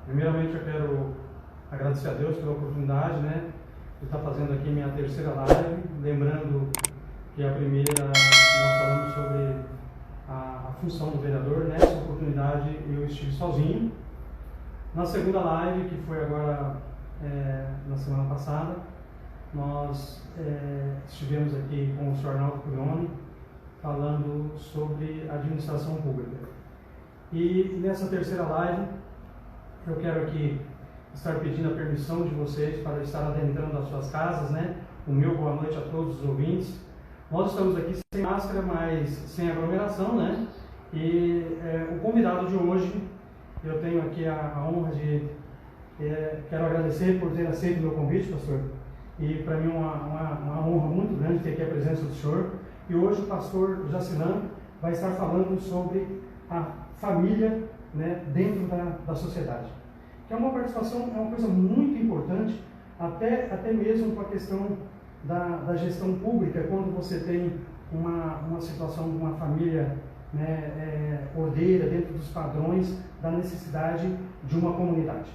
Primeiramente eu quero agradecer a Deus pela oportunidade, né, de estar fazendo aqui minha terceira live, lembrando que a primeira nós falamos sobre a função do vereador. Nessa oportunidade eu estive sozinho. Na segunda live, que foi agora na semana passada, nós estivemos aqui com o Sr. Arnaldo Curione falando sobre administração pública. E nessa terceira live eu quero aqui estar pedindo a permissão de vocês para estar adentrando as suas casas, né? O meu boa noite a todos os ouvintes. Nós estamos aqui sem máscara, mas sem aglomeração, né? E o convidado de hoje, eu tenho aqui a honra de... quero agradecer por ter aceito o meu convite, pastor. E para mim é uma honra muito grande ter aqui a presença do senhor. E hoje o pastor Jacilano vai estar falando sobre a família, né, dentro da sociedade. Que é uma participação, é uma coisa muito importante, até mesmo com a questão da gestão pública, quando você tem uma situação de uma família, né, ordeira, dentro dos padrões da necessidade de uma comunidade.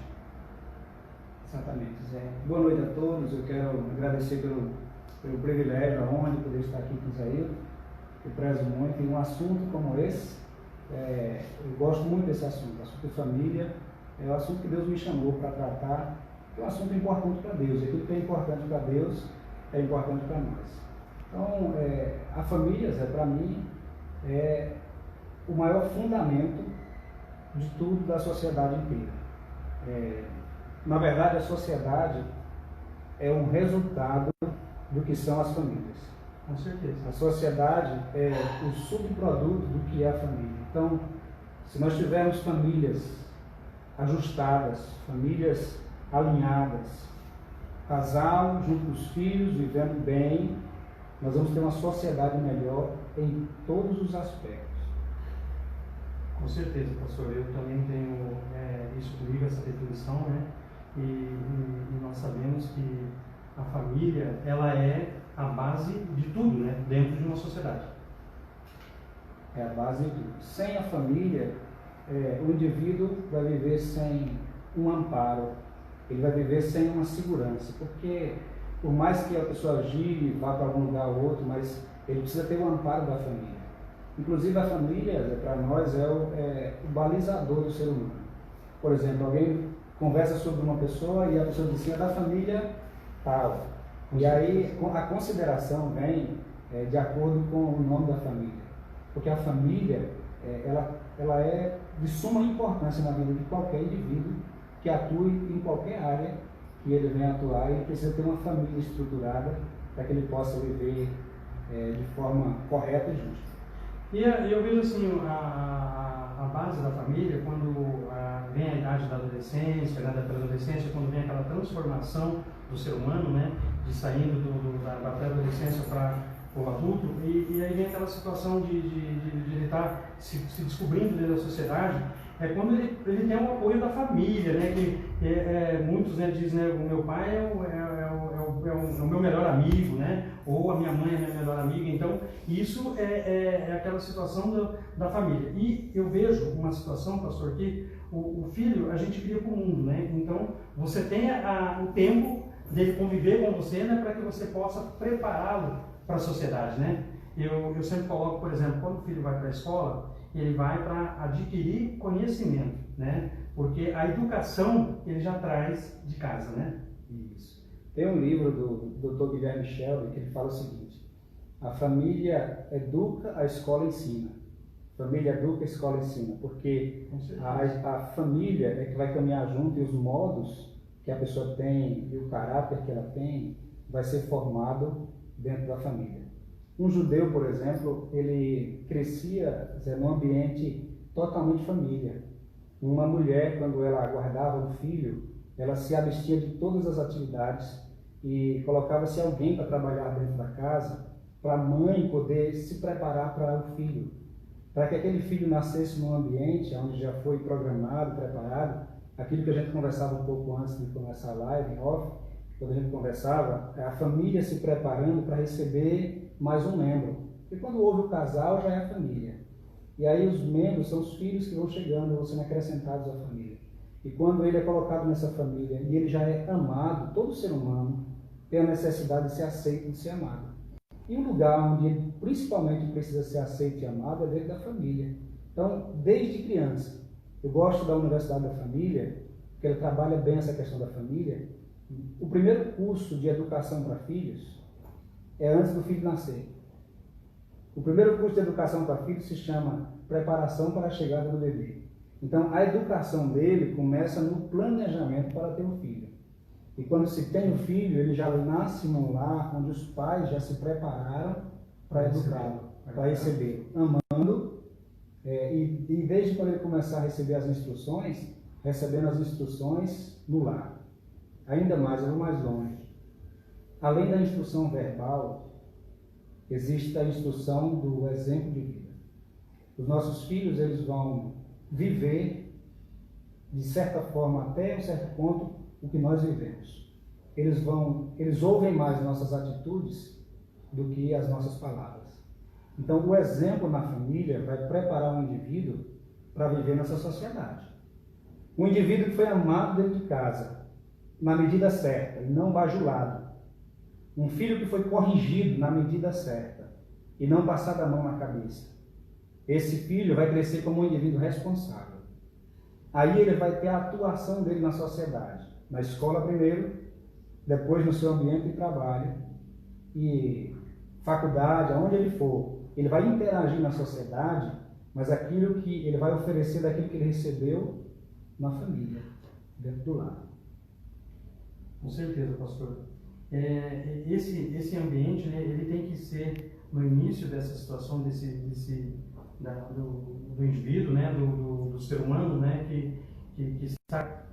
Exatamente, Zé. Boa noite a todos. Eu quero agradecer pelo privilégio, a honra de poder estar aqui com o Isaías. Eu prezo muito em um assunto como esse. Eu gosto muito desse assunto. O assunto de família é o assunto que Deus me chamou para tratar. É um assunto importante para Deus. Aquilo que é importante para Deus é importante para nós. Então, a família, Zé, para mim, é o maior fundamento de tudo da sociedade inteira. Na verdade, a sociedade é um resultado do que são as famílias. Com certeza. A sociedade é o subproduto do que é a família. Então, se nós tivermos famílias ajustadas, famílias alinhadas, casal junto com os filhos, vivendo bem, nós vamos ter uma sociedade melhor em todos os aspectos. Com certeza, pastor. Eu também tenho isso comigo, essa definição, né? E nós sabemos que a família, ela é a base de tudo, né? Dentro de uma sociedade. É a base de tudo. Sem a família, o indivíduo vai viver sem um amparo, ele vai viver sem uma segurança, porque por mais que a pessoa gire, vá para algum lugar ou outro, mas ele precisa ter o amparo da família. Inclusive a família, para nós, é o balizador do ser humano. Por exemplo, alguém conversa sobre uma pessoa e a pessoa diz assim, é da família tal. E aí a consideração vem de acordo com o nome da família. Porque a família, ela é de suma importância na vida de qualquer indivíduo que atue em qualquer área que ele venha atuar, e precisa ter uma família estruturada para que ele possa viver de forma correta e justa. E eu vejo assim, a base da família, quando vem a idade da adolescência, né, da pré-adolescência, quando vem aquela transformação do ser humano, né, de saindo da pré-adolescência para o adulto, e aí vem aquela situação de ele estar se descobrindo dentro da sociedade, é quando ele tem o apoio da família, né, que muitos, né, dizem, né, o meu pai é o meu melhor amigo, né, ou a minha mãe é a minha melhor amiga. Então isso é aquela situação da família. E eu vejo uma situação, pastor, que o filho a gente cria para o mundo, né, então você tem o tempo dele conviver com você, né, para que você possa prepará-lo para a sociedade, né. Eu sempre coloco, por exemplo, quando o filho vai para a escola, ele vai para adquirir conhecimento, né? Porque a educação ele já traz de casa, né? Isso. Tem um livro do Dr. Guilherme Shelby que ele fala o seguinte: a família educa, a escola ensina. Família educa, a escola ensina. Porque a família é que vai caminhar junto, e os modos que a pessoa tem e o caráter que ela tem vai ser formado dentro da família. Um judeu, por exemplo, ele crescia num ambiente totalmente família. Uma mulher, quando ela guardava um filho, ela se abstia de todas as atividades e colocava-se alguém para trabalhar dentro da casa, para a mãe poder se preparar para o filho. Para que aquele filho nascesse num ambiente onde já foi programado, preparado, aquilo que a gente conversava um pouco antes de começar a live, em off, quando a gente conversava, a família se preparando para receber mais um membro. Porque quando houve o casal, já é a família. E aí os membros são os filhos que vão chegando, vão sendo acrescentados à família. E quando ele é colocado nessa família e ele já é amado, todo ser humano tem a necessidade de ser aceito e de ser amado. E o lugar onde ele principalmente precisa ser aceito e amado é dentro da família. Então, desde criança, eu gosto da Universidade da Família, porque ele trabalha bem essa questão da família. O primeiro curso de educação para filhos é antes do filho nascer. O primeiro curso de educação para filhos se chama Preparação para a Chegada do Bebê. Então, a educação dele começa no planejamento para ter um filho. E quando se tem um filho, ele já nasce num lar onde os pais já se prepararam para educá-lo, para receber, amando, e desde quando ele começar a receber as instruções, recebendo as instruções no lar. Ainda mais, eu vou mais longe. Além da instrução verbal, existe a instrução do exemplo de vida. Os nossos filhos, eles vão viver, de certa forma, até um certo ponto, o que nós vivemos. Eles ouvem mais nossas atitudes do que as nossas palavras. Então, o exemplo na família vai preparar o indivíduo para viver nessa sociedade. Um indivíduo que foi amado dentro de casa, na medida certa, e não bajulado. Um filho que foi corrigido na medida certa, e não passado a mão na cabeça. Esse filho vai crescer como um indivíduo responsável. Aí ele vai ter a atuação dele na sociedade. Na escola primeiro, depois no seu ambiente de trabalho e faculdade, aonde ele for. Ele vai interagir na sociedade, mas aquilo que ele vai oferecer daquilo que ele recebeu na família, dentro do lar. Com certeza, pastor. Esse ambiente, né, ele tem que ser, no início dessa situação, do indivíduo, né, do ser humano, né, que está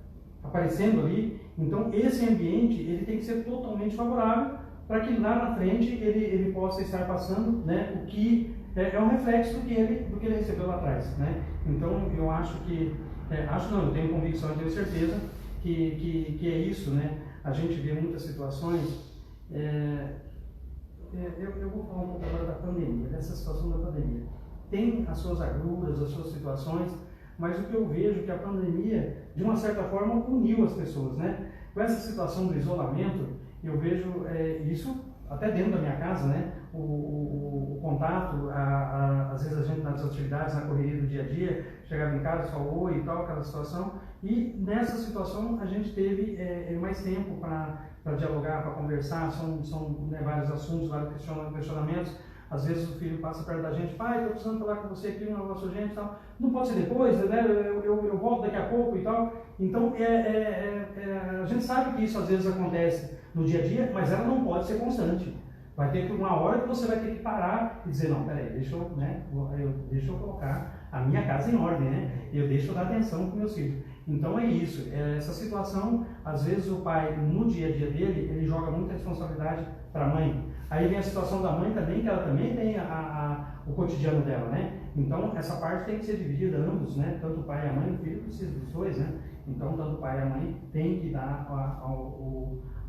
aparecendo ali. Então, esse ambiente ele tem que ser totalmente favorável para que lá na frente ele possa estar passando, né, o que é um reflexo do que ele recebeu lá atrás, né? Então, eu acho que, eu tenho convicção, eu tenho certeza que é isso, né? A gente vê muitas situações. Eu vou falar um pouco agora da pandemia, dessa situação da pandemia. Tem as suas agruras, as suas situações, mas o que eu vejo é que a pandemia, de uma certa forma, uniu as pessoas, né? Com essa situação do isolamento, eu vejo isso até dentro da minha casa, né? O contato, às vezes a gente nas atividades, na correria do dia a dia, chegava em casa, só oi e tal, aquela situação. E nessa situação a gente teve mais tempo para dialogar, para conversar, são vários assuntos, vários questionamentos. Às vezes o filho passa perto da gente, pai, estou precisando falar com você aqui, um negócio urgente e tal. Não pode ser depois, né? Eu volto daqui a pouco e tal. Então, a gente sabe que isso às vezes acontece no dia a dia, mas ela não pode ser constante. Vai ter uma hora que você vai ter que parar e dizer, não, peraí, deixa eu colocar a minha casa em ordem, né? Deixa eu dar atenção para meus filhos. Então é isso, essa situação, às vezes o pai, no dia a dia dele, ele joga muita responsabilidade para a mãe. Aí vem a situação da mãe também, que ela também tem o cotidiano dela, né? Então essa parte tem que ser dividida, ambos, né? Tanto o pai e a mãe, o filho precisa dos dois, né? Então tanto o pai e a mãe tem que dar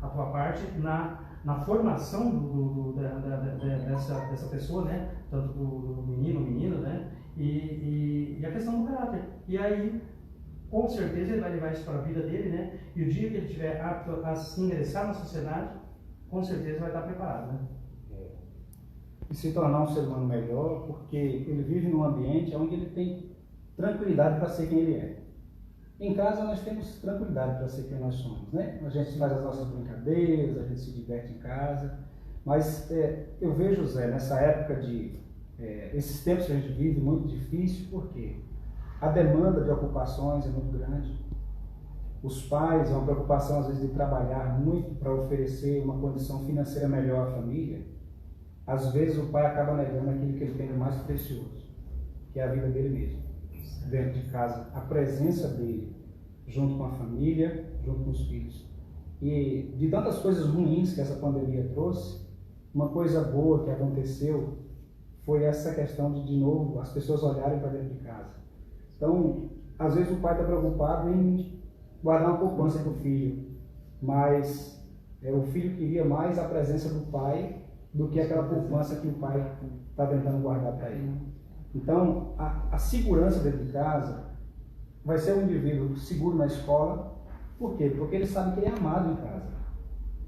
a tua parte na formação dessa pessoa, né? Tanto do menino, menina, né? E a questão do caráter. E aí, com certeza, ele vai levar isso para a vida dele, né? E o dia que ele estiver apto a se ingressar na sociedade, com certeza vai estar preparado, né? E se tornar um ser humano melhor, porque ele vive num ambiente onde ele tem tranquilidade para ser quem ele é. Em casa nós temos tranquilidade para ser quem nós somos, né? A gente faz as nossas brincadeiras, a gente se diverte em casa, mas eu vejo, Zé, nessa época esses tempos que a gente vive, muito difícil, porque a demanda de ocupações é muito grande. Os pais, uma preocupação às vezes de trabalhar muito para oferecer uma condição financeira melhor à família. Às vezes o pai acaba negando aquilo que ele tem de mais precioso, que é a vida dele mesmo, dentro de casa, a presença dele, junto com a família, junto com os filhos. E de tantas coisas ruins que essa pandemia trouxe, uma coisa boa que aconteceu foi essa questão de novo, as pessoas olharem para dentro de casa. Então, às vezes o pai está preocupado em guardar uma poupança para o filho, mas o filho queria mais a presença do pai do que aquela poupança que o pai está tentando guardar para ele. Então, a segurança dentro de casa, vai ser um indivíduo seguro na escola. Por quê? Porque ele sabe que ele é amado em casa.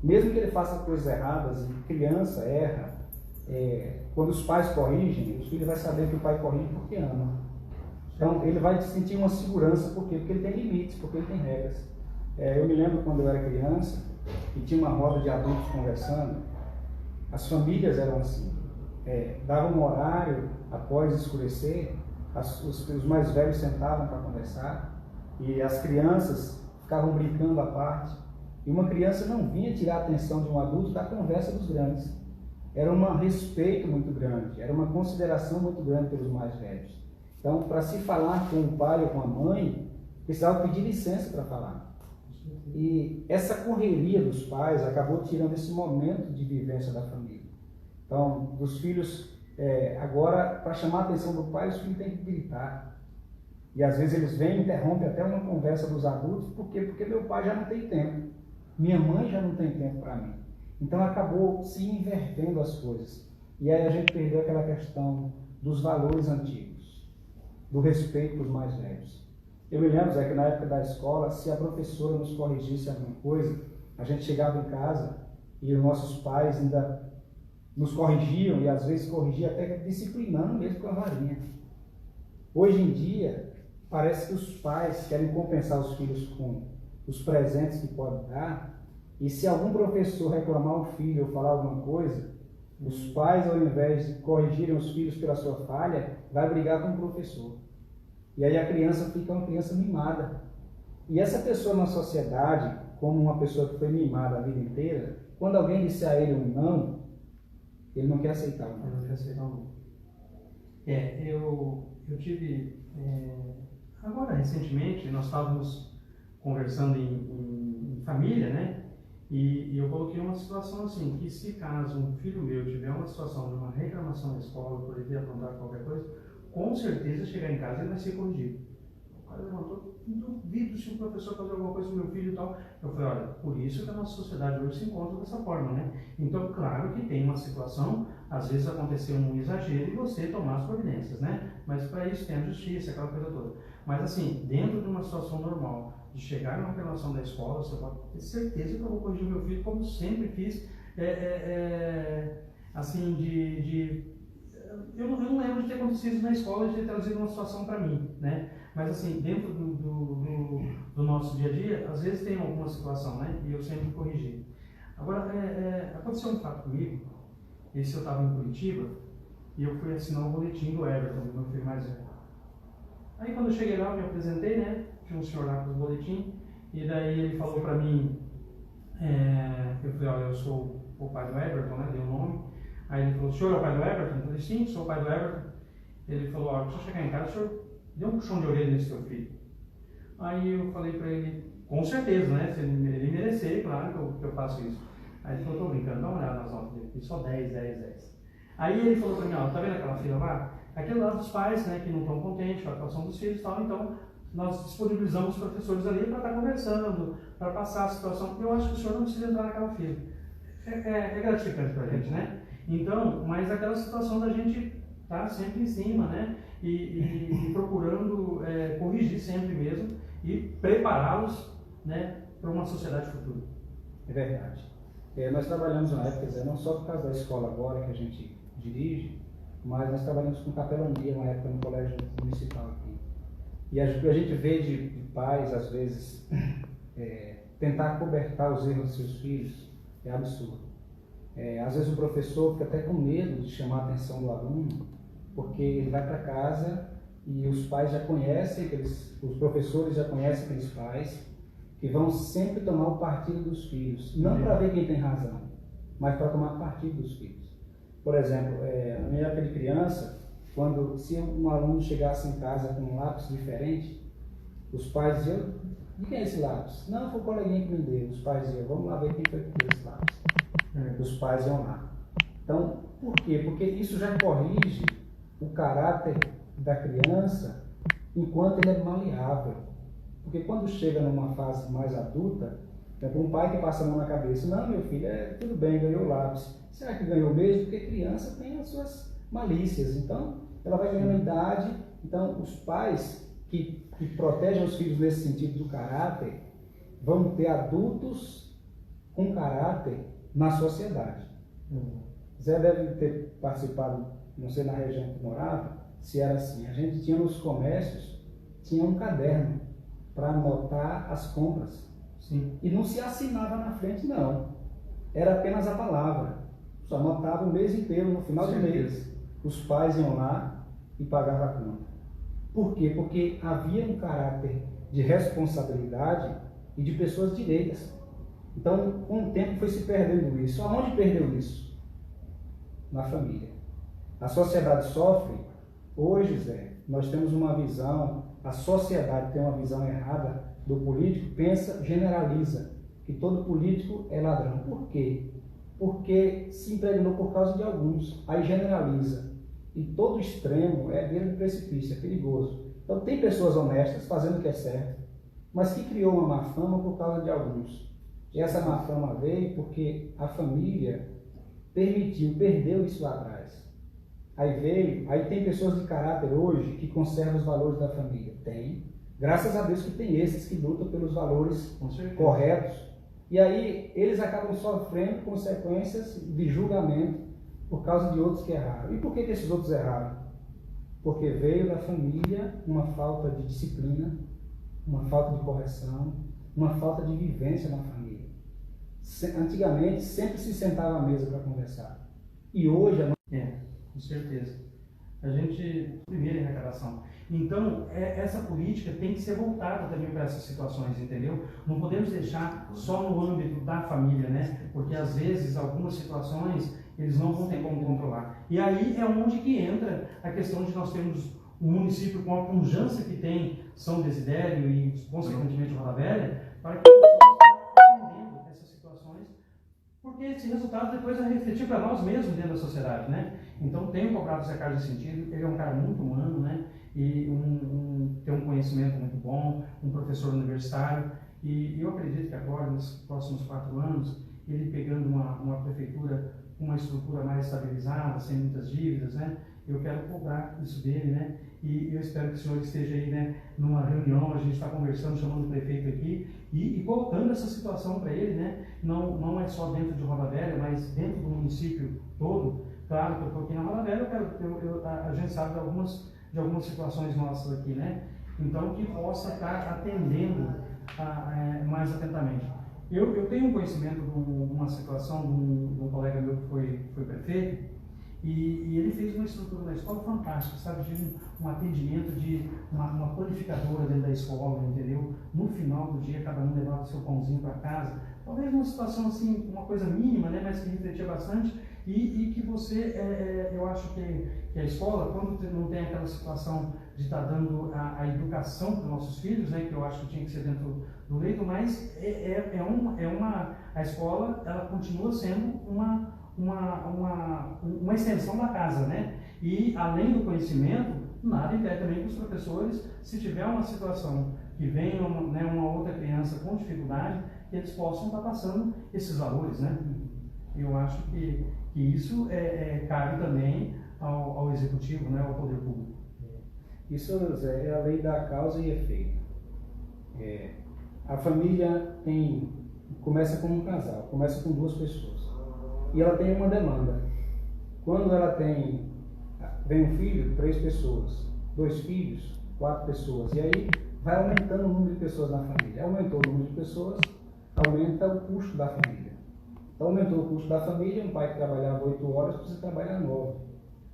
Mesmo que ele faça coisas erradas, criança erra, quando os pais corrigem, os filhos vão saber que o pai corrige porque ama. Então ele vai sentir uma segurança, por quê? Porque ele tem limites, porque ele tem regras. Eu me lembro quando eu era criança e tinha uma roda de adultos conversando, as famílias eram assim, davam um horário após escurecer, os mais velhos sentavam para conversar e as crianças ficavam brincando à parte. E uma criança não vinha tirar a atenção de um adulto da conversa dos grandes. Era um respeito muito grande, era uma consideração muito grande pelos mais velhos. Então, para se falar com o pai ou com a mãe, precisava pedir licença para falar. E essa correria dos pais acabou tirando esse momento de vivência da família. Então, dos filhos, agora, para chamar a atenção do pai, os filhos têm que gritar. E às vezes eles vêm e interrompem até uma conversa dos adultos, por quê? Porque meu pai já não tem tempo, minha mãe já não tem tempo para mim. Então acabou se invertendo as coisas. E aí a gente perdeu aquela questão dos valores antigos, do respeito pelos mais velhos. Eu me lembro, Zé, que na época da escola, se a professora nos corrigisse alguma coisa, a gente chegava em casa e os nossos pais ainda nos corrigiam, e às vezes corrigiam até disciplinando mesmo com a varinha. Hoje em dia, parece que os pais querem compensar os filhos com os presentes que podem dar, e se algum professor reclamar o filho ou falar alguma coisa, os pais, ao invés de corrigirem os filhos pela sua falha, vai brigar com o professor. E aí a criança fica uma criança mimada. E essa pessoa na sociedade, como uma pessoa que foi mimada a vida inteira, quando alguém disser a ele um não, ele não quer aceitar o não. Ele não quer aceitar o não. Eu tive... agora, recentemente, nós estávamos conversando em família, né? E eu coloquei uma situação assim, que se caso um filho meu tiver uma situação de uma reclamação na escola, por ele ter aprontado qualquer coisa, com certeza chegar em casa ele vai ser corrigido. O cara levantou, duvido se o professor fazer alguma coisa com meu filho e tal. Eu falei, olha, por isso que a nossa sociedade hoje se encontra dessa forma, né? Então, claro que tem uma situação, às vezes aconteceu um exagero e você tomar as providências, né? Mas para isso tem a justiça, aquela coisa toda. Mas assim, dentro de uma situação normal, de chegar numa relação da escola, você pode ter certeza que eu vou corrigir meu filho, como sempre fiz, assim, eu não lembro de ter acontecido na escola, de ter trazido uma situação para mim, né? Mas assim, dentro do nosso dia a dia, às vezes tem alguma situação, né? E eu sempre corrigi. Agora, aconteceu um fato comigo, esse eu estava em Curitiba, e eu fui assinar um boletim do Everton, do meu filho mais velho. Aí quando eu cheguei lá, eu me apresentei, né? Tinha um senhor lá com os boletins, e daí ele falou para mim, eu falei, olha, eu sou o pai do Everton, né? Deu o nome. Aí ele falou, o senhor é o pai do Everton? Eu falei, sim, sou o pai do Everton. Ele falou, olha, deixa eu chegar em casa, o senhor deu um puxão de orelha nesse teu filho. Aí eu falei para ele, com certeza, né? Se ele merecer, claro que eu faço isso. Aí ele falou, tô brincando, dá uma olhada nas notas dele, só 10, 10, 10. Aí ele falou para mim, ó, tá vendo aquela fila lá? Aquele lado dos pais, né, que não estão contentes com a atuação dos filhos e tal, então nós disponibilizamos os professores ali para estar conversando, para passar a situação. Eu acho que o senhor não precisa entrar naquela fila. É gratificante para a gente, né? Então, mas aquela situação da gente estar sempre em cima, né? E procurando corrigir sempre mesmo e prepará-los, né, para uma sociedade futura. É verdade. Nós trabalhamos na época, não só por causa da escola agora que a gente dirige, mas nós trabalhamos com capelania uma época no colégio municipal aqui. E a gente vê de pais, às vezes, tentar cobertar os erros dos seus filhos, é absurdo. Às vezes o professor fica até com medo de chamar a atenção do aluno, porque ele vai para casa e os pais já conhecem, os professores já conhecem aqueles pais, que vão sempre tomar o partido dos filhos, não para ver quem tem razão, mas para tomar partido dos filhos. Por exemplo, na minha época de criança, se um aluno chegasse em casa com um lápis diferente, os pais diziam, de quem é esse lápis? Não, foi o coleguinha que me deu. Os pais diziam, vamos lá ver quem foi que deu esse lápis. Os pais iam lá. Então, por quê? Porque isso já corrige o caráter da criança enquanto ele é maleável. Porque quando chega numa fase mais adulta, um pai que passa a mão na cabeça, não, meu filho, tudo bem, ganhou o lápis. Será que ganhou mesmo? Porque criança tem as suas malícias. Então, ela vai ganhando idade. Então, os pais que protegem os filhos nesse sentido do caráter vão ter adultos com caráter na sociedade. Zé deve ter participado, não sei na região que morava, se era assim. A gente tinha nos comércios, tinha um caderno para anotar as compras. Sim. E não se assinava na frente, não. Era apenas a palavra. Só anotava o mês inteiro, no final do mês. Os pais iam lá e pagavam a conta. Por quê? Porque havia um caráter de responsabilidade e de pessoas direitas. Então, com o tempo foi se perdendo isso. Aonde perdeu isso? Na família. A sociedade sofre. Hoje, Zé, nós temos uma visão, a sociedade tem uma visão errada do político, pensa, generaliza, que todo político é ladrão. Por quê? Porque se impregnou por causa de alguns, aí generaliza. E todo extremo é beira de precipício, é perigoso. Então tem pessoas honestas fazendo o que é certo, mas que criou uma má fama por causa de alguns. E essa má fama veio porque a família perdeu isso lá atrás. Aí tem pessoas de caráter hoje que conservam os valores da família. Tem. Graças a Deus que tem esses que lutam pelos valores corretos. E aí eles acabam sofrendo consequências de julgamento por causa de outros que erraram. E por que esses outros erraram? Porque veio da família uma falta de disciplina, uma falta de correção, uma falta de vivência na família. Antigamente sempre se sentava à mesa para conversar. E hoje... Com certeza. A gente... Primeira arrecadação. Então, essa política tem que ser voltada também para essas situações, entendeu? Não podemos deixar só no âmbito da família, né? Porque às vezes, algumas situações, eles não vão ter como controlar. E aí é onde que entra a questão de nós termos um município com a pujança que tem São Desidério e, consequentemente, Roda Velha, para que possamos estar atendendo essas situações, porque esse resultado depois vai refletir para nós mesmos dentro da sociedade, né? Então, tenho cobrado o Zé Carlos nesse sentido. Ele é um cara muito humano, né? E tem um conhecimento muito bom, um professor universitário. E eu acredito que agora, nos próximos 4 anos, ele pegando uma prefeitura com uma estrutura mais estabilizada, sem muitas dívidas, né? Eu quero cobrar isso dele, né? E eu espero que o senhor esteja aí, né, numa reunião, a gente está conversando, chamando o prefeito aqui e colocando essa situação para ele, né? Não é só dentro de Roda Velha, mas dentro do município todo. Claro que eu estou aqui na Roda Velha, a gente sabe de algumas situações nossas aqui, né? Então, que possa estar atendendo mais atentamente. Eu tenho um conhecimento de uma situação de um colega meu que foi prefeito, e ele fez uma estrutura na escola fantástica, sabe? De um atendimento de uma panificadora dentro da escola, entendeu? No final do dia, cada um levava seu pãozinho para casa. Talvez uma situação assim, uma coisa mínima, né? Mas que refletia bastante. E que você, eu acho que a escola, quando não tem aquela situação de estar dando a educação para os nossos filhos, né? Que eu acho que tinha que ser dentro do leito, mas a escola, ela continua sendo uma extensão da casa, né? E além do conhecimento, nada impede também que os professores, se tiver uma situação que venha uma outra criança com dificuldade, que eles possam estar passando esses valores, né? Eu acho que isso cabe também ao executivo, né? Ao poder público. Isso, Zé, é a lei da causa e efeito. A família começa com um casal, começa com 2 pessoas. E ela tem uma demanda. Quando ela vem um filho, 3 pessoas, 2 filhos, 4 pessoas, e aí vai aumentando o número de pessoas na família. Aumentou o número de pessoas, aumenta o custo da família. Então aumentou o custo da família, um pai que trabalhava 8 horas precisa trabalhar 9,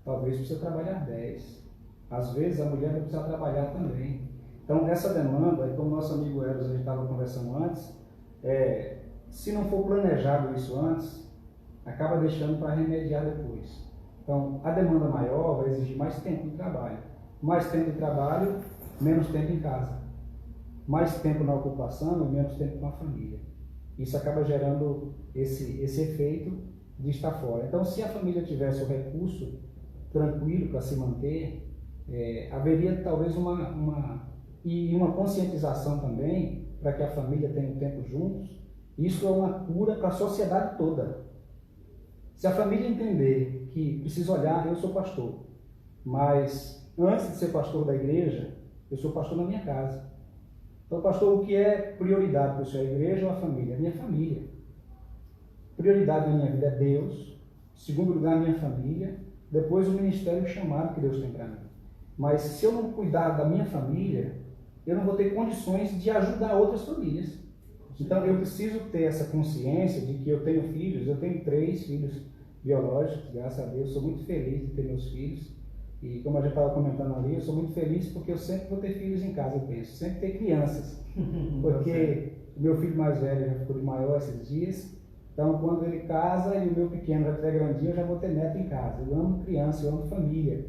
talvez precisa trabalhar 10. Às vezes a mulher vai precisar trabalhar também. Então essa demanda, como nosso amigo Eros, a gente estava conversando antes, se não for planejado isso antes, acaba deixando para remediar depois. Então, a demanda maior vai exigir mais tempo de trabalho. Mais tempo de trabalho, menos tempo em casa. Mais tempo na ocupação e menos tempo com a família. Isso acaba gerando esse efeito de estar fora. Então, se a família tivesse o recurso tranquilo para se manter, haveria talvez uma conscientização também para que a família tenha um tempo juntos. Isso é uma cura para a sociedade toda. Se a família entender que precisa olhar, eu sou pastor, mas antes de ser pastor da igreja, Eu sou pastor na minha casa. Então, pastor, o que é prioridade para o senhor? A igreja ou a família? A minha família. Prioridade na minha vida é Deus. Segundo lugar, a minha família. Depois, o ministério e o chamado que Deus tem para mim. Mas se eu não cuidar da minha família, eu não vou ter condições de ajudar outras famílias. Então, eu preciso ter essa consciência de que eu tenho filhos. Eu tenho 3 filhos biológicos, graças a Deus. Sou muito feliz de ter meus filhos. E como a gente estava comentando ali, eu sou muito feliz porque eu sempre vou ter filhos em casa, eu penso. Sempre ter crianças. Porque o meu filho mais velho já ficou de maior esses dias. Então, quando ele casa e o meu pequeno já estiver grandinho, eu já vou ter neto em casa. Eu amo criança, eu amo família.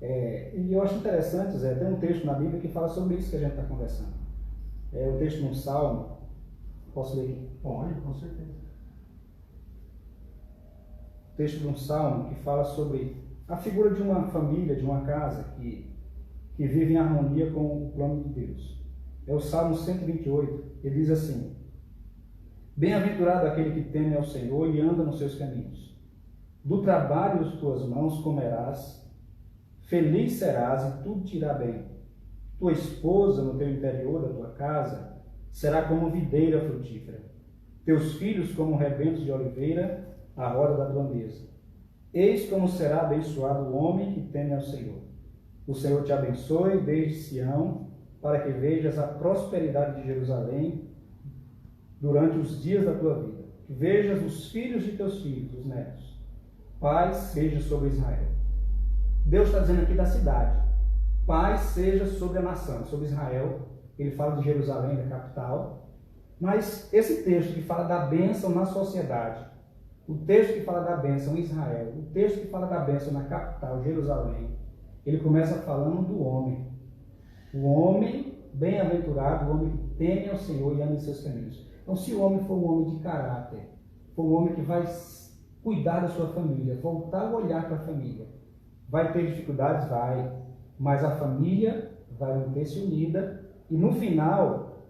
E eu acho interessante, Zé, tem um texto na Bíblia que fala sobre isso que a gente está conversando. É o texto de um salmo. Posso ler aqui? Pode, com certeza. O texto de um salmo que fala sobre a figura de uma família, de uma casa que vive em harmonia com o plano de Deus. É o Salmo 128. Ele diz assim: Bem-aventurado aquele que teme ao Senhor e anda nos seus caminhos. Do trabalho de tuas mãos comerás, feliz serás e tudo te irá bem. Tua esposa no teu interior da tua casa será como videira frutífera. Teus filhos como rebentos de oliveira à roda da tua mesa. Eis como será abençoado o homem que teme ao Senhor. O Senhor te abençoe desde Sião, para que vejas a prosperidade de Jerusalém durante os dias da tua vida. Que vejas os filhos de teus filhos, os netos. Paz seja sobre Israel. Deus está dizendo aqui da cidade. Paz seja sobre a nação, sobre Israel. Ele fala de Jerusalém, da capital. Mas esse texto que fala da bênção na sociedade, o texto que fala da bênção em Israel, o texto que fala da bênção na capital, Jerusalém, ele começa falando do homem. O homem bem-aventurado, o homem que teme ao Senhor e anda em seus caminhos. Então, se o homem for um homem de caráter, for um homem que vai cuidar da sua família, voltar o olhar para a família, vai ter dificuldades? Vai. Mas a família vai manter-se unida e, no final,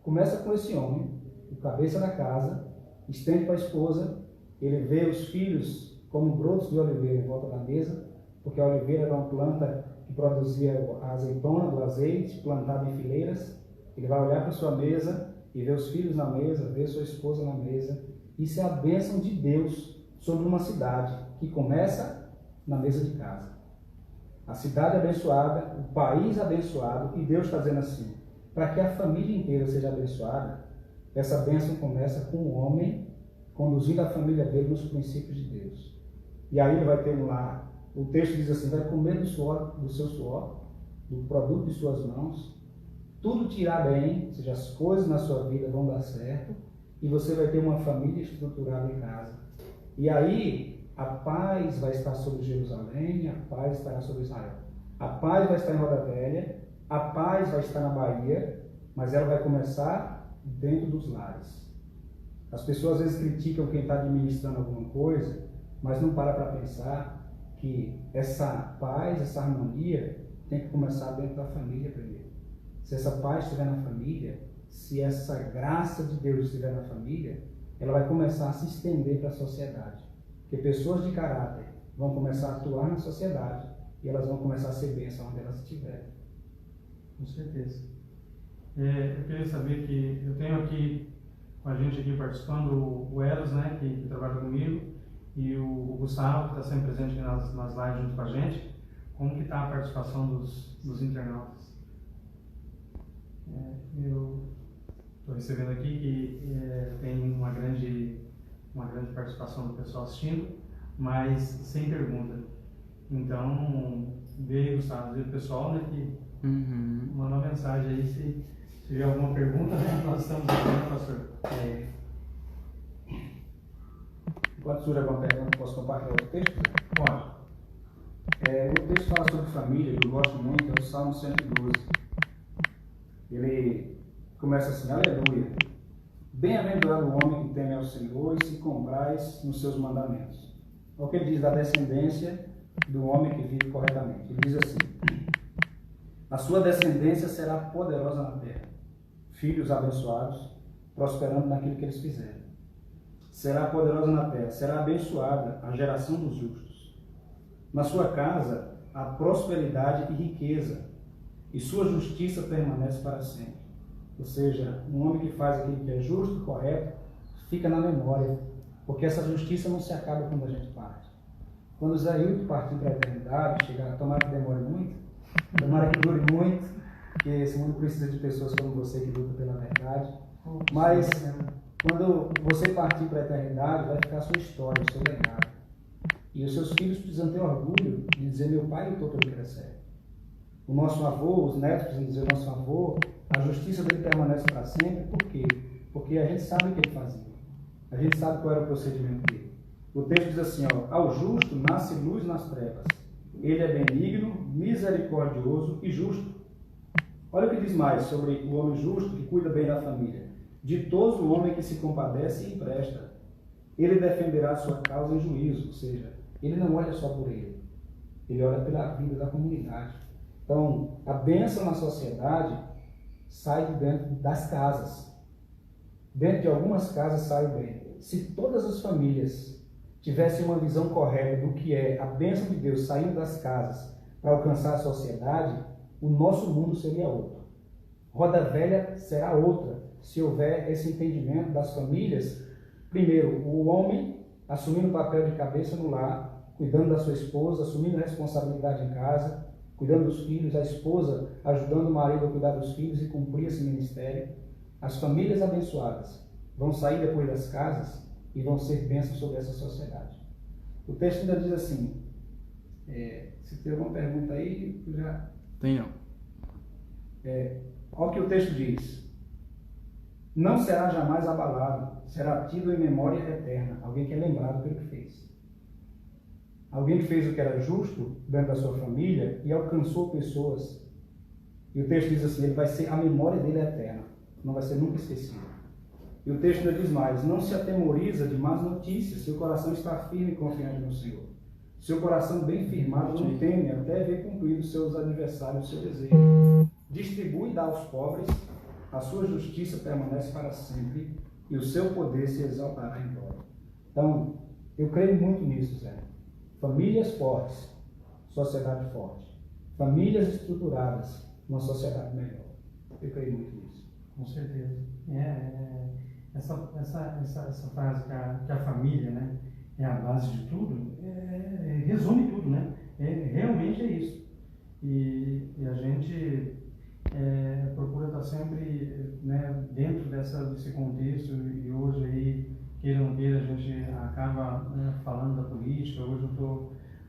começa com esse homem, o cabeça da casa, estende para a esposa. Ele vê os filhos como brotos de oliveira em volta da mesa, porque a oliveira era uma planta que produzia a azeitona do azeite, plantada em fileiras. Ele vai olhar para sua mesa e ver os filhos na mesa, ver sua esposa na mesa. Isso é a bênção de Deus sobre uma cidade que começa na mesa de casa. A cidade abençoada, o país abençoado, e Deus está dizendo assim, para que a família inteira seja abençoada, essa bênção começa com o homem conduzindo a família dele nos princípios de Deus. E aí ele vai ter um lar. O texto diz assim: vai comer do seu suor, do produto de suas mãos, tudo te irá bem, ou seja, as coisas na sua vida vão dar certo, e você vai ter uma família estruturada em casa. E aí a paz vai estar sobre Jerusalém, a paz estará sobre Israel. A paz vai estar em Roda Velha, a paz vai estar na Bahia, mas ela vai começar dentro dos lares. As pessoas às vezes criticam quem está administrando alguma coisa, mas não para pensar que essa paz, essa harmonia tem que começar dentro da família primeiro. Se essa paz estiver na família, se essa graça de Deus estiver na família, ela vai começar a se estender para a sociedade. Porque pessoas de caráter vão começar a atuar na sociedade e elas vão começar a ser bênção onde elas estiverem. Com certeza. Eu queria saber que eu tenho aqui com a gente aqui participando o Eros, né, que trabalha comigo, e o Gustavo, que está sempre presente nas lives junto com a gente. Como que está a participação dos internautas? Eu estou recebendo aqui que tem uma grande participação do pessoal assistindo, mas sem pergunta. Então, veio, Gustavo, veio o pessoal, né, que mandou uma mensagem aí, se tiver alguma pergunta, né, nós estamos aqui, né, pastor? Enquanto surge alguma pergunta, posso compartilhar o texto? Pode. O texto fala sobre família, que eu gosto muito, é o Salmo 112. Ele começa assim: aleluia. Bem-aventurado o homem que teme ao Senhor e se compraz nos seus mandamentos. É o que ele diz da descendência do homem que vive corretamente. Ele diz assim: a sua descendência será poderosa na terra, filhos abençoados, prosperando naquilo que eles fizerem. Será poderosa na terra, será abençoada a geração dos justos. Na sua casa há prosperidade e riqueza, e sua justiça permanece para sempre. Ou seja, um homem que faz aquilo que é justo e correto fica na memória, porque essa justiça não se acaba quando a gente parte. Quando o Zé Hilton partir para a eternidade, chegar, tomara que demore muito, tomara que dure muito, porque esse mundo precisa de pessoas como você que lutam pela verdade. Mas quando você partir para a eternidade, vai ficar a sua história, o seu legado. E os seus filhos precisam ter orgulho de dizer: meu pai lutou pelo que era certo. O nosso avô, os netos precisam dizer: nosso avô, a justiça dele permanece para sempre. Por quê? Porque a gente sabe o que ele fazia. A gente sabe qual era o procedimento dele. O texto diz assim, ó: ao justo nasce luz nas trevas. Ele é benigno, misericordioso e justo. Olha o que diz mais sobre o homem justo que cuida bem da família. Ditoso o homem que se compadece e empresta. Ele defenderá a sua causa em juízo. Ou seja, ele não olha só por ele. Ele olha pela vida da comunidade. Então, a bênção na sociedade sai de dentro das casas. Dentro de algumas casas sai o bem. Se todas as famílias tivessem uma visão correta do que é a bênção de Deus saindo das casas para alcançar a sociedade, o nosso mundo seria outro. Roda velha será outra, se houver esse entendimento das famílias. Primeiro, o homem assumindo o papel de cabeça no lar, cuidando da sua esposa, assumindo a responsabilidade em casa, cuidando dos filhos, a esposa ajudando o marido a cuidar dos filhos e cumprir esse ministério. As famílias abençoadas vão sair depois das casas e vão ser bênçãos sobre essa sociedade. O texto ainda diz assim, se tem alguma pergunta aí, já... Tem não. Olha o que o texto diz. Não será jamais abalado, será tido em memória eterna. Alguém que é lembrado pelo que fez. Alguém que fez o que era justo dentro da sua família e alcançou pessoas. E o texto diz assim, ele vai ser, a memória dele é eterna, não vai ser nunca esquecido. E o texto ainda diz mais, não se atemoriza de más notícias, seu coração está firme e confiante no Senhor. Seu coração bem firmado não teme, até ver cumpridos seus adversários, seu desejo. Distribui e dá aos pobres, a sua justiça permanece para sempre e o seu poder se exaltará em glória. Então, eu creio muito nisso, Zé. Famílias fortes, sociedade forte. Famílias estruturadas, uma sociedade melhor. Eu creio muito nisso. Com certeza. Essa frase que a família, né, é a base de tudo, resume tudo, né? Realmente é isso. E a gente procura estar sempre, né, dentro desse contexto, e hoje aí, queira ou não queira, a gente acaba, né, falando da política. Hoje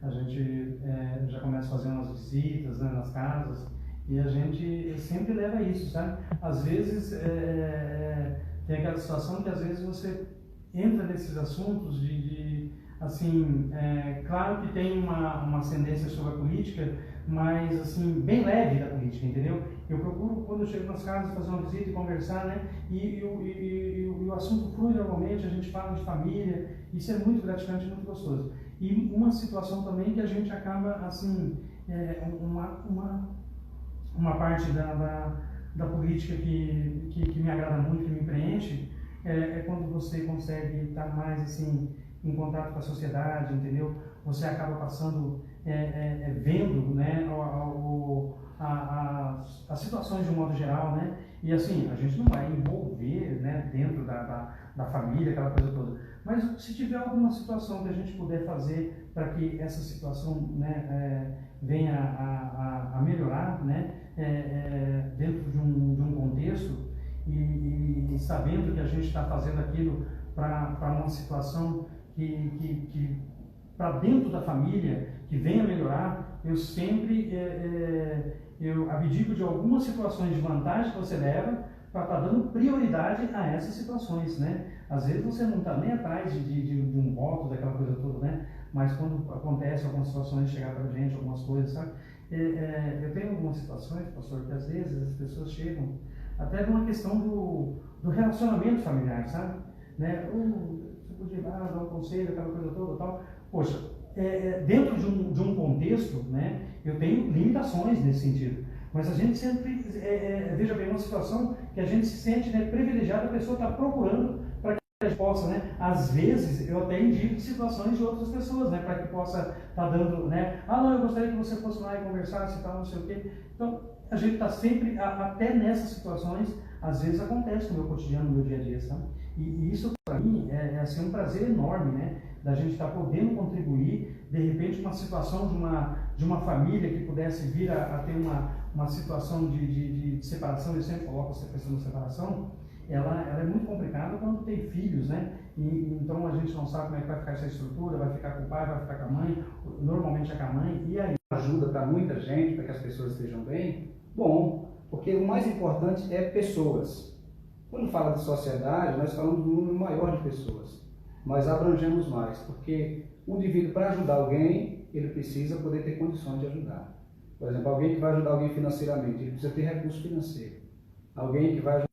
a gente já começa fazendo as visitas, né, nas casas, e a gente sempre leva isso, sabe? Às vezes tem aquela situação que às vezes você entra nesses assuntos assim, claro que tem uma ascendência sobre a política, mas assim, bem leve da política, entendeu? Eu procuro, quando eu chego nas casas, fazer uma visita e conversar, né? E o assunto flui normalmente, a gente fala de família, isso é muito gratificante, muito gostoso. E uma situação também que a gente acaba, assim, uma parte da política que me agrada muito, que me preenche, é quando você consegue estar mais, assim, em contato com a sociedade, entendeu? Você acaba passando, vendo, né, as situações de um modo geral, né? E assim, a gente não vai envolver, né, dentro da família, aquela coisa toda. Mas se tiver alguma situação que a gente puder fazer para que essa situação, né, venha a melhorar, né, dentro de um contexto, e sabendo que a gente está fazendo aquilo para uma situação que para dentro da família, que venha melhorar, eu sempre eu abdico de algumas situações de vantagem que você leva para estar dando prioridade a essas situações, né? Às vezes você não está nem atrás de um voto, daquela coisa toda, né? Mas quando acontece algumas situações, chegar para a gente, algumas coisas, sabe? Eu tenho algumas situações, pastor, que às vezes as pessoas chegam até numa questão do relacionamento familiar, sabe? Né? Você podia ir lá, dar um conselho, aquela coisa toda, tal. Poxa, dentro de um contexto, né, eu tenho limitações nesse sentido, mas a gente sempre, veja bem, uma situação que a gente se sente, né, privilegiado, a pessoa está procurando para que a gente possa, né, às vezes eu até indico situações de outras pessoas, né, para que possa estar dando, né, não, eu gostaria que você fosse lá e conversasse e tal, não sei o quê. Então, a gente está sempre, até nessas situações, às vezes acontece no meu cotidiano, no meu dia a dia, sabe? E isso para mim é assim, um prazer enorme, né? Da gente estar podendo contribuir, de repente, uma situação de uma família que pudesse vir a ter uma situação de separação. Eu sempre coloco essa questão da separação. Ela é muito complicada quando tem filhos, né? Então a gente não sabe como é que vai ficar essa estrutura, vai ficar com o pai, vai ficar com a mãe, normalmente é com a mãe, e aí? Ajuda para muita gente, para que as pessoas estejam bem, bom, porque o mais importante é pessoas. Quando fala de sociedade, nós falamos de um número maior de pessoas, mas abrangemos mais, porque o indivíduo, para ajudar alguém, ele precisa poder ter condições de ajudar. Por exemplo, alguém que vai ajudar alguém financeiramente, ele precisa ter recurso financeiro. Alguém que vai ajudar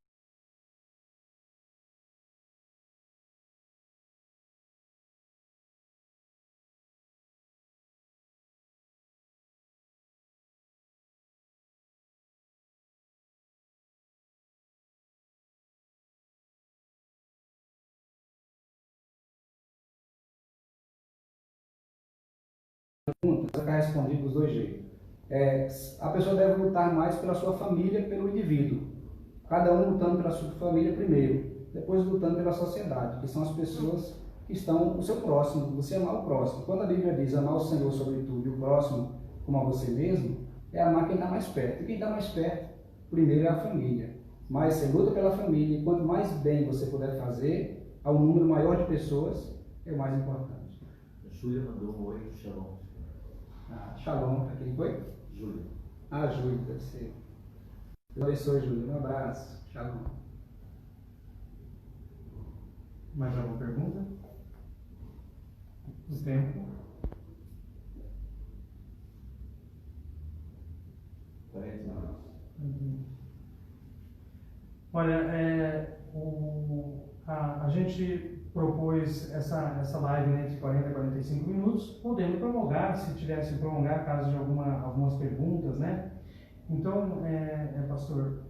ficar respondido dos dois jeitos. A pessoa deve lutar mais pela sua família, pelo indivíduo. Cada um lutando pela sua família primeiro, depois lutando pela sociedade, que são as pessoas que estão o seu próximo, você amar o próximo. Quando a Bíblia diz amar o Senhor sobre tudo e o próximo como a você mesmo, é amar quem está mais perto. E quem está mais perto, primeiro é a família. Mas você luta pela família, e quanto mais bem você puder fazer, ao número maior de pessoas, é o mais importante. A Júlia mandou um oi, Shalom. Shalom, quem foi? Júlia. Júlia, deve ser. Deus abençoe, Júlia. Um abraço. Shalom. Mais alguma pergunta? O tempo. 40 minutos. Olha, a gente propôs essa live, né, de 40 a 45 minutos, podendo prolongar, se tivesse prolongar, caso de algumas perguntas, né? Então, pastor,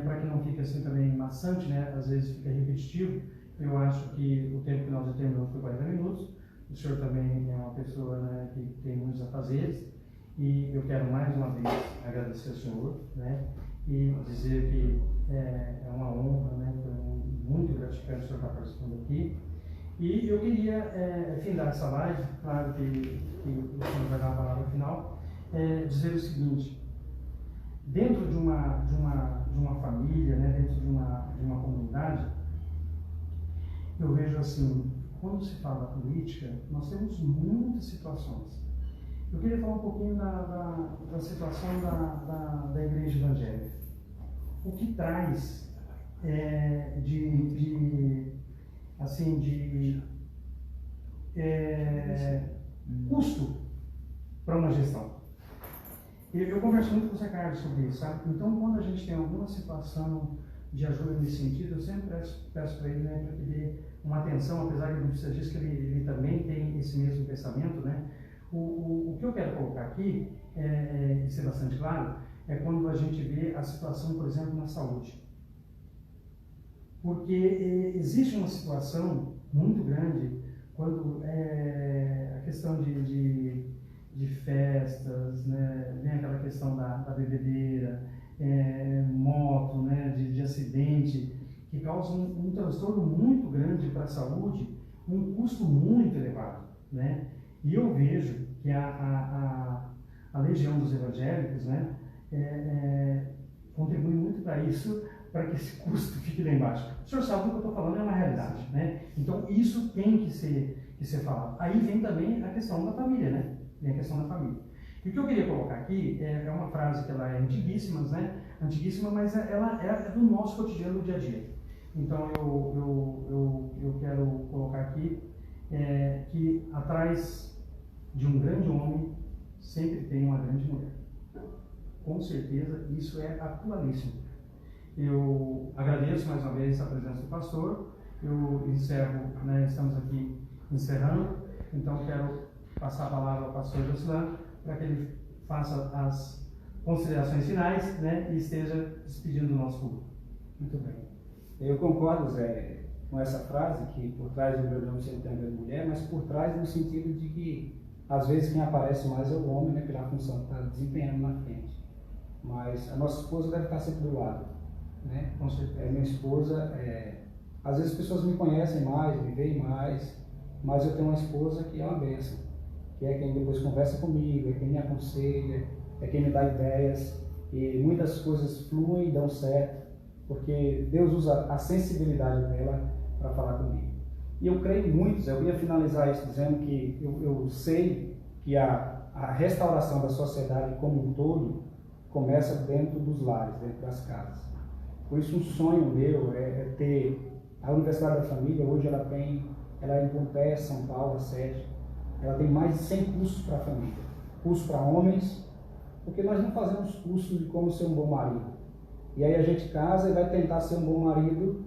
para que não fique assim também maçante, né, às vezes fica repetitivo, eu acho que o tempo que nós determinamos foi 40 minutos. O senhor também é uma pessoa, né, que tem muitos afazeres, e eu quero mais uma vez agradecer ao senhor, né, e dizer que é uma honra, né, foi muito gratificante o senhor estar participando aqui. E eu queria findar essa live, claro que o senhor vai dar a palavra final, dizer o seguinte: dentro de uma família, né, dentro de uma comunidade, eu vejo assim, quando se fala política, nós temos muitas situações. Eu queria falar um pouquinho da situação da igreja evangélica. O que traz custo para uma gestão. Eu converso muito com o Zé Carlos sobre isso, sabe? Então, quando a gente tem alguma situação de ajuda nesse sentido, eu sempre peço para ele, né, para que dê uma atenção, apesar que ele não precisa disso, que ele também tem esse mesmo pensamento, né? O que eu quero colocar aqui, e ser bastante claro, é quando a gente vê a situação, por exemplo, na saúde. Porque existe uma situação muito grande quando a questão de festas, né, vem aquela questão da bebedeira, moto, né, de acidente, que causa um transtorno muito grande para a saúde, um custo muito elevado, né? E eu vejo que a legião dos evangélicos, né, contribui muito para isso, para que esse custo fique lá embaixo. O senhor sabe que o que eu estou falando é uma realidade, né? Então isso tem que ser falado. Aí vem também a questão da família, né? Vem a questão da família. E o que eu queria colocar aqui é uma frase que ela é antiguíssima, né? Antiguíssima, mas ela é do nosso cotidiano, do dia a dia. Então eu quero colocar aqui que atrás de um grande homem sempre tem uma grande mulher. Com certeza isso é atualíssimo. Eu agradeço mais uma vez a presença do pastor. Eu encerro, né, estamos aqui encerrando, então quero passar a palavra ao pastor Josilan para que ele faça as considerações finais, né, e esteja despedindo do nosso público. Muito bem. Eu concordo, Zé, com essa frase, que por trás do grande homem sempre tem a grande mulher, mas por trás no sentido de que às vezes quem aparece mais é o homem, né, pela função que está desempenhando na frente. mas a nossa esposa deve estar sempre do lado, né? Com certeza. Minha esposa, às vezes as pessoas me conhecem mais, me veem mais, mas eu tenho uma esposa que é uma bênção, que é quem depois conversa comigo, é quem me aconselha, é quem me dá ideias, e muitas coisas fluem e dão certo, porque Deus usa a sensibilidade dela para falar comigo. E eu creio muito, eu ia finalizar isso dizendo que eu sei que a restauração da sociedade como um todo começa dentro dos lares, dentro das casas. Por isso um sonho meu é ter a Universidade da Família. Hoje ela é em Pompeia, São Paulo, a sede. Ela tem mais de 100 cursos para a família, cursos para homens, porque nós não fazemos cursos de como ser um bom marido. E aí a gente casa e vai tentar ser um bom marido,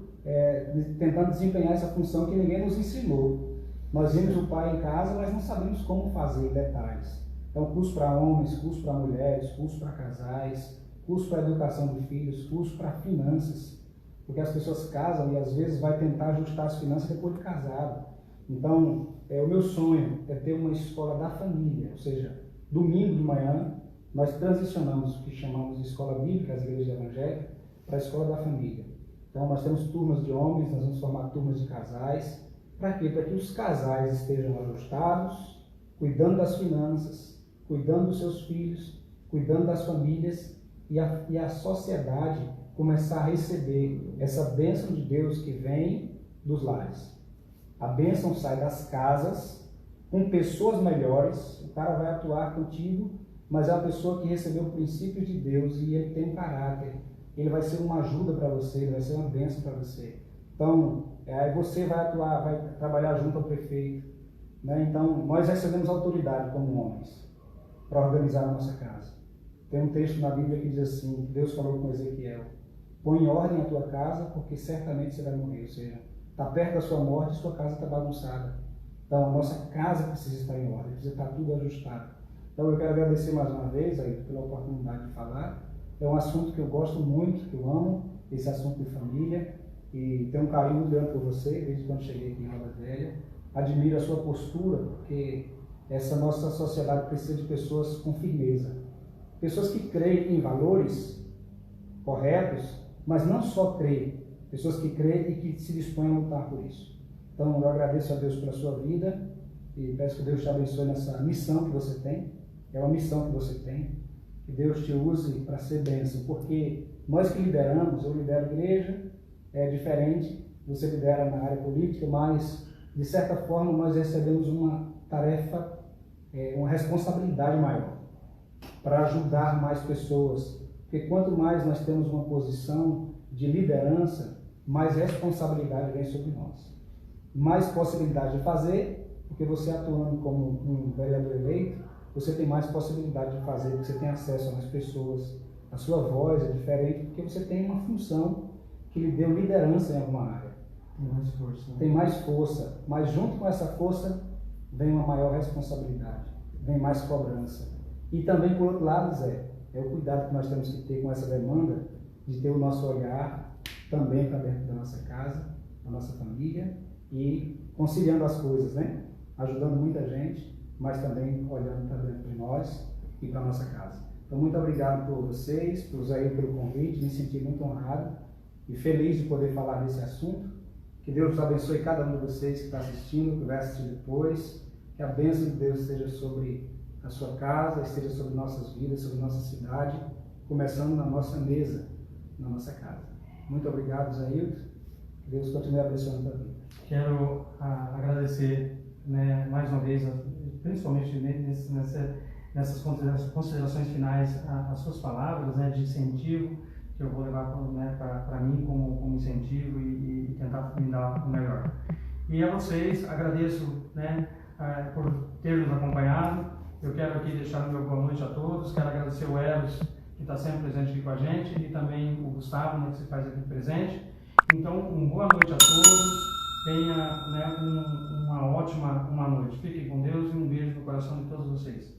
tentando desempenhar essa função que ninguém nos ensinou. Nós vimos o pai em casa, mas não sabemos como fazer em detalhes. Então, curso para homens, curso para mulheres, curso para casais, curso para educação de filhos, curso para finanças, porque as pessoas casam e às vezes vai tentar ajustar as finanças depois de casado. Então, o meu sonho é ter uma escola da família, ou seja, domingo de manhã nós transicionamos o que chamamos de escola bíblica, as igrejas evangélicas, para a escola da família. Então, nós temos turmas de homens, nós vamos formar turmas de casais. Para quê? Para que os casais estejam ajustados, cuidando das finanças, cuidando dos seus filhos, cuidando das famílias, e a sociedade começar a receber essa bênção de Deus que vem dos lares. A bênção sai das casas, com pessoas melhores. O cara vai atuar contigo, mas é uma pessoa que recebeu o princípio de Deus e ele tem um caráter. Ele vai ser uma ajuda para você, ele vai ser uma bênção para você. Então, aí você vai atuar, vai trabalhar junto ao prefeito, né? Então, nós recebemos autoridade como homens para organizar a nossa casa. Tem um texto na Bíblia que diz assim, que Deus falou com Ezequiel: põe em ordem a tua casa, porque certamente você vai morrer. Ou seja, está perto da sua morte e sua casa está bagunçada. Então, a nossa casa precisa estar em ordem, precisa estar tudo ajustado. Então, eu quero agradecer mais uma vez aí pela oportunidade de falar. É um assunto que eu gosto muito, que eu amo, esse assunto de família, e tenho um carinho muito grande por você, desde quando cheguei aqui em Roda Velha. Admiro a sua postura, porque essa nossa sociedade precisa de pessoas com firmeza. Pessoas que creem em valores corretos, mas não só creem, pessoas que creem e que se dispõem a lutar por isso. Então, eu agradeço a Deus pela sua vida e peço que Deus te abençoe nessa missão que você tem. É uma missão que você tem. Que Deus te use para ser bênção, porque nós que lideramos, eu lidero a igreja, é diferente, você lidera na área política, mas, de certa forma, nós recebemos uma tarefa, uma responsabilidade maior, para ajudar mais pessoas, porque quanto mais nós temos uma posição de liderança, mais responsabilidade vem sobre nós. Mais possibilidade de fazer, porque você atuando como um vereador eleito, você tem mais possibilidade de fazer, porque você tem acesso a mais pessoas, a sua voz é diferente, porque você tem uma função que lhe deu liderança em alguma área. Tem mais força. Né? Tem mais força, mas junto com essa força vem uma maior responsabilidade, vem mais cobrança. E também, por outro lado, Zé, é o cuidado que nós temos que ter com essa demanda de ter o nosso olhar também para dentro da nossa casa, da nossa família, e conciliando as coisas, né? Ajudando muita gente, mas também olhando para dentro de nós e para a nossa casa. Então, muito obrigado por vocês, por Zé, pelo convite, me senti muito honrado e feliz de poder falar desse assunto. Que Deus abençoe cada um de vocês que está assistindo, que vai assistir depois, que a bênção de Deus esteja sobre a sua casa, esteja sobre nossas vidas, sobre nossa cidade, começando na nossa mesa, na nossa casa. Muito obrigado, Zailton. Que Deus continue abençoando a vida. Quero agradecer, né, mais uma vez, principalmente nessas considerações finais, as suas palavras, né, de incentivo, que eu vou levar, né, para mim como incentivo e tentar me dar o melhor. E a vocês, agradeço, né, por ter nos acompanhado. Eu quero aqui deixar o meu boa noite a todos. Quero agradecer o Eros, que está sempre presente aqui com a gente, e também o Gustavo, né, que se faz aqui presente. Então, boa noite a todos. Tenha, né, uma ótima noite. Fiquem com Deus e um beijo no coração de todos vocês.